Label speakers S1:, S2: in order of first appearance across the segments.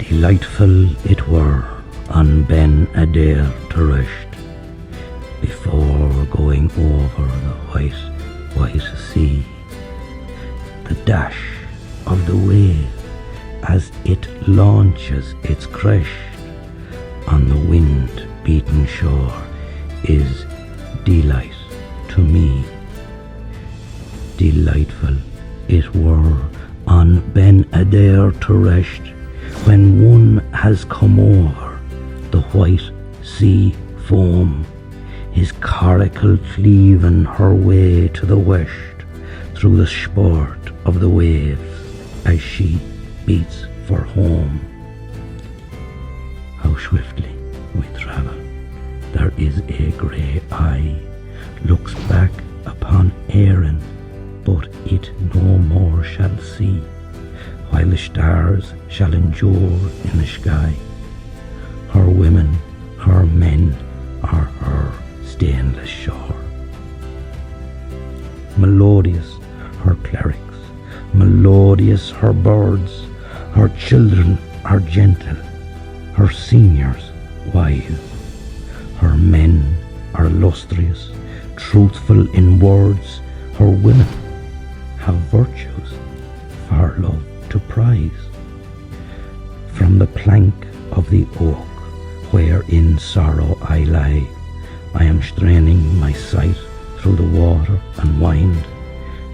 S1: Delightful it were on Ben Adair to rest, before going over the white sea, the dash of the wave as it launches its crest on the wind-beaten shore is delight to me. Delightful it were on Ben Adair to rest, when one has come over the white sea foam, his coracle cleaving her way to the west, through the sport of the waves as she beats for home. How swiftly we travel, there is a grey eye, looks back upon Erin, but it no more shall see, while the stars shall endure in the sky. Her women, her men are her stainless shore. Melodious her clerics, melodious her birds, her children are gentle, her seniors wise, her men are lustrous, truthful in words, her women have virtues for love to prize. From the plank of the oak, where in sorrow I lie, I am straining my sight through the water and wind,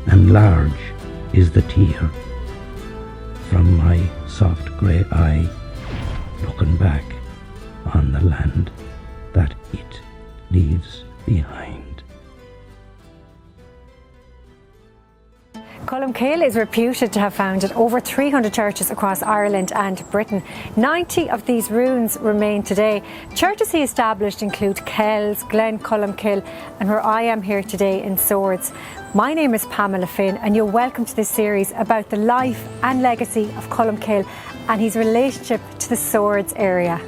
S1: and large is the tear from my soft grey eye, looking back on the land that it leaves behind.
S2: Colmcille is reputed to have founded over 300 churches across Ireland and Britain. 90 of these ruins remain today. Churches he established include Kells, Glen Colmcille, and where I am here today in Swords. My name is Pamela Finn, and you're welcome to this series about the life and legacy of Colmcille and his relationship to the Swords area.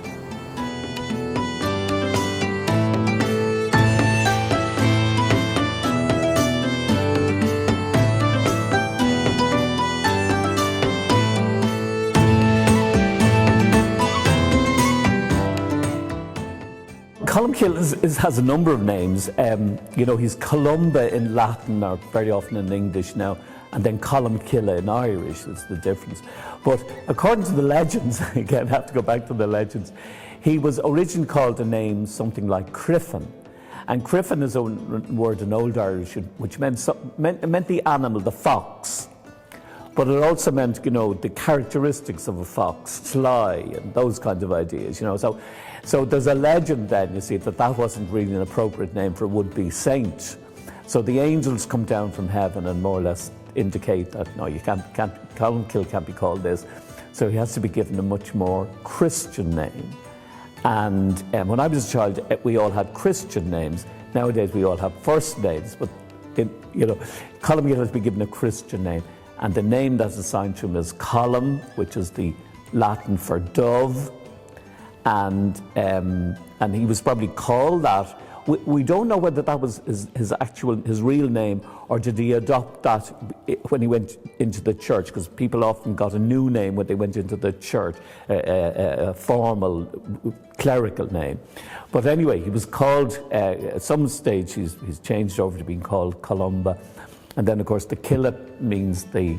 S3: Colmcille has a number of names. He's Columba in Latin, or very often in English now, and then Colmcille in Irish. That's the difference. But according to the legends, again, I have to go back to the legends, he was originally called a name something like Criffin. And Criffin is a word in Old Irish which meant the animal, the fox. But it also meant, the characteristics of a fox, sly, and those kinds of ideas, So there's a legend then, you see, that wasn't really an appropriate name for a would-be saint. So the angels come down from heaven and more or less indicate that, no, Colmcille can't be called this. So he has to be given a much more Christian name. And when I was a child, we all had Christian names. Nowadays we all have first names, but Colmcille has been given a Christian name. And the name that's assigned to him is Colum, which is the Latin for dove. And he was probably called that. We don't know whether that was his real name, or did he adopt that when he went into the church, because people often got a new name when they went into the church, a formal clerical name. But anyway, he was called, at some stage he's changed over to being called Columba. And then of course the Killet means the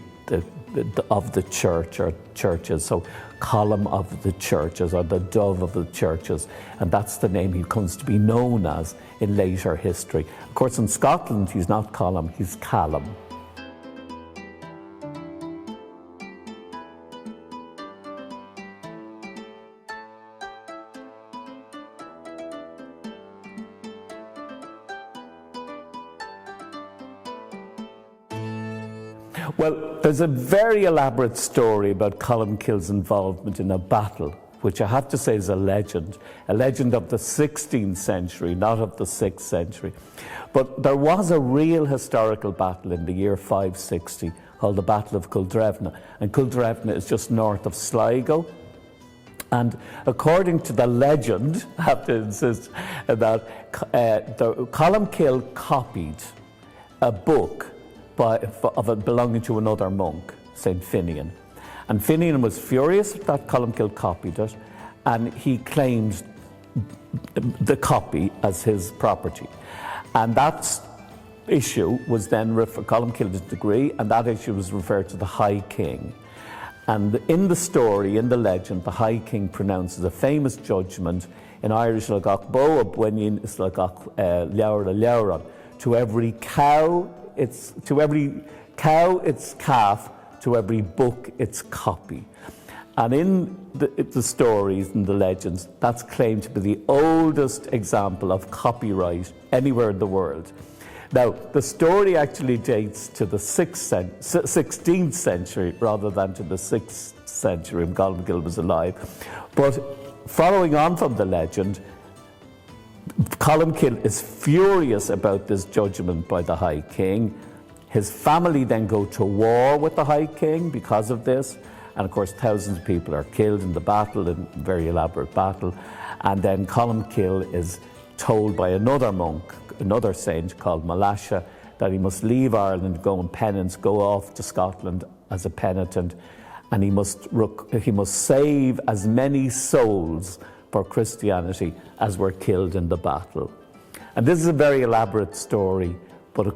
S3: of the church or churches, so column of the churches, or the dove of the churches, and that's the name he comes to be known as in later history. Of course in Scotland he's not Colum, he's Callum. Well, there's a very elaborate story about Colmcille's involvement in a battle, which I have to say is a legend of the 16th century, not of the 6th century. But there was a real historical battle in the year 560 called the Battle of Culdrevna. And Culdrevna is just north of Sligo. And according to the legend, I have to insist that Colmcille copied a book belonging to another monk, St. Finian. And Finian was furious that Colmcille copied it, and he claimed the copy as his property. And that issue was then, Colmcille did agree, and that issue was referred to the High King. And in the story, in the legend, the High King pronounces a famous judgment in Irish, to every cow its calf, to every book its copy. And in the stories and the legends, that's claimed to be the oldest example of copyright anywhere in the world. Now, the story actually dates to the 16th century rather than to the 6th century when Colmcille was alive. But following on from the legend, Colmcille is furious about this judgment by the High King. His family then go to war with the High King because of this. And of course, thousands of people are killed in the battle, in a very elaborate battle. And then Colmcille is told by another monk, another saint called Malasha, that he must leave Ireland, go on penance, go off to Scotland as a penitent, and he must save as many souls for Christianity as were killed in the battle. And this is a very elaborate story, but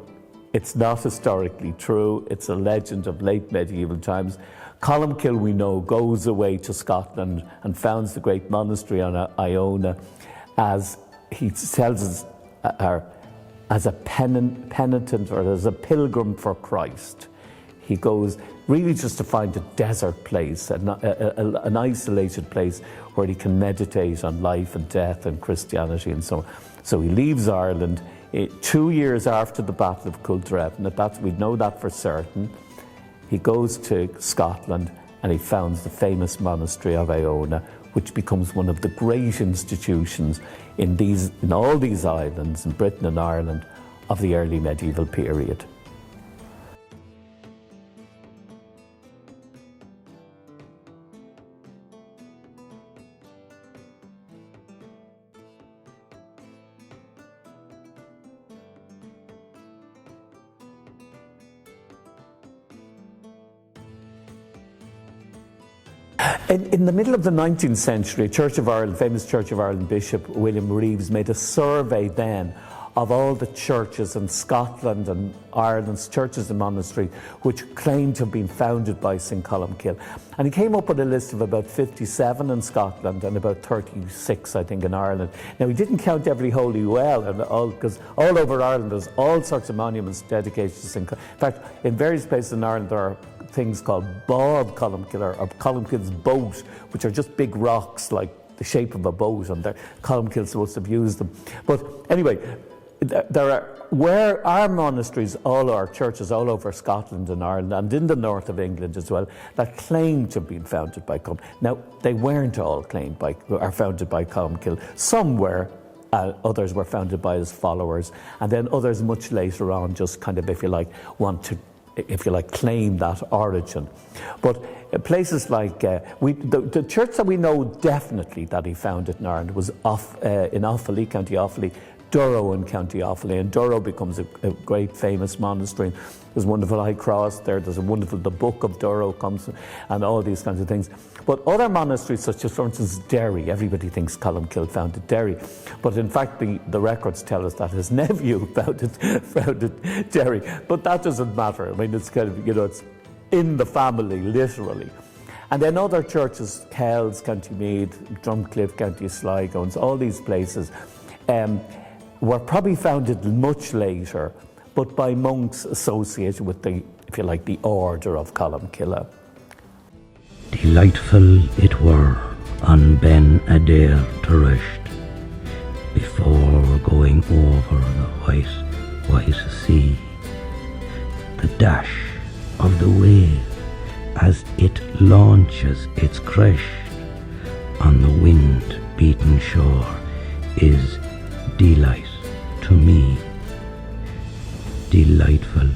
S3: it's not historically true. It's a legend of late medieval times. Colmcille, we know, goes away to Scotland and founds the great monastery on Iona, as he tells us, as a penitent or as a pilgrim for Christ. He goes really just to find a desert place, an isolated place where he can meditate on life and death and Christianity and so on. So he leaves Ireland 2 years after the Battle of Cultreven. We know that for certain. He goes to Scotland and he founds the famous monastery of Iona, which becomes one of the great institutions in all these islands, in Britain and Ireland, of the early medieval period. In the middle of the 19th century, famous Church of Ireland Bishop William Reeves made a survey then of all the churches in Scotland and Ireland's churches and monasteries which claimed to have been founded by St. Colmcille. And he came up with a list of about 57 in Scotland and about 36, I think, in Ireland. Now, he didn't count every holy well, because all over Ireland there's all sorts of monuments dedicated to St. Colmcille. In fact, in various places in Ireland there are things called Bob Colmcille or Colmcille's boat, which are just big rocks like the shape of a boat, and Colmcille's supposed to have used them. But anyway, where our monasteries, all our churches all over Scotland and Ireland and in the north of England as well, that claim to have been founded by Colmcille. Now, they weren't all founded by Colmcille. Some were, others were founded by his followers, and then others much later on just kind of, if you like, claim that origin. But places like, the church that we know definitely that he founded in Ireland was in Offaly, County Offaly, Durrow in County Offaly, and Durrow becomes a great famous monastery. There's a wonderful high cross there, the Book of Durrow comes, and all these kinds of things. But other monasteries, such as, for instance, Derry, everybody thinks Colmcille founded Derry, but in fact the records tell us that his nephew founded Derry. But that doesn't matter. I mean, it's kind of, it's in the family, literally. And then other churches, Kells, County Meath, Drumcliff, County Sligo, all these places, were probably founded much later, but by monks associated with the order of Colmcille.
S1: Delightful it were on Ben Adair to rest, before going over the white sea, the dash of the wave as it launches its crest on the wind-beaten shore is delight to me. Delightful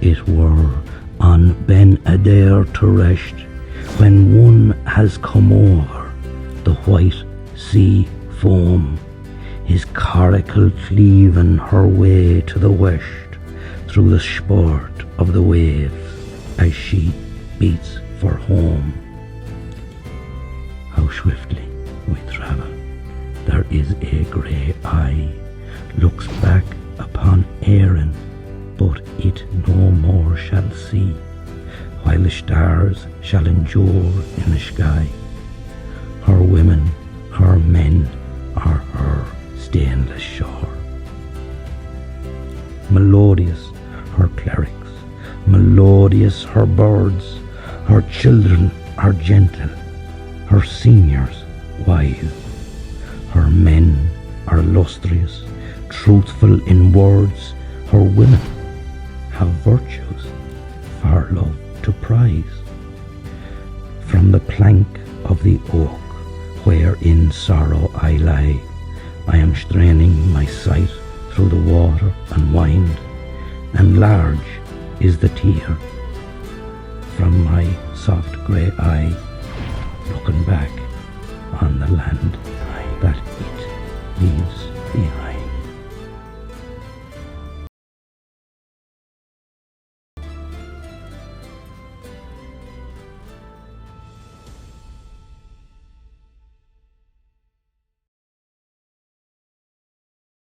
S1: it were on Ben Adair to rest, when one has come over the white sea foam, his coracle cleaving her way to the west, through the sport of the waves as she beats for home. swiftly we travel. There is a grey eye looks back upon Erin, but it no more shall see, while the stars shall endure in the sky. Her women, her men are her stainless shore. Melodious her clerics, melodious her birds, her children are gentle, her seniors wise. Her men are lustrous, truthful in words, her women have virtues for love to prize. From the plank of the oak where in sorrow I lie, I am straining my sight through the water and wind, and large is the tear from my soft grey eye, looking back on the land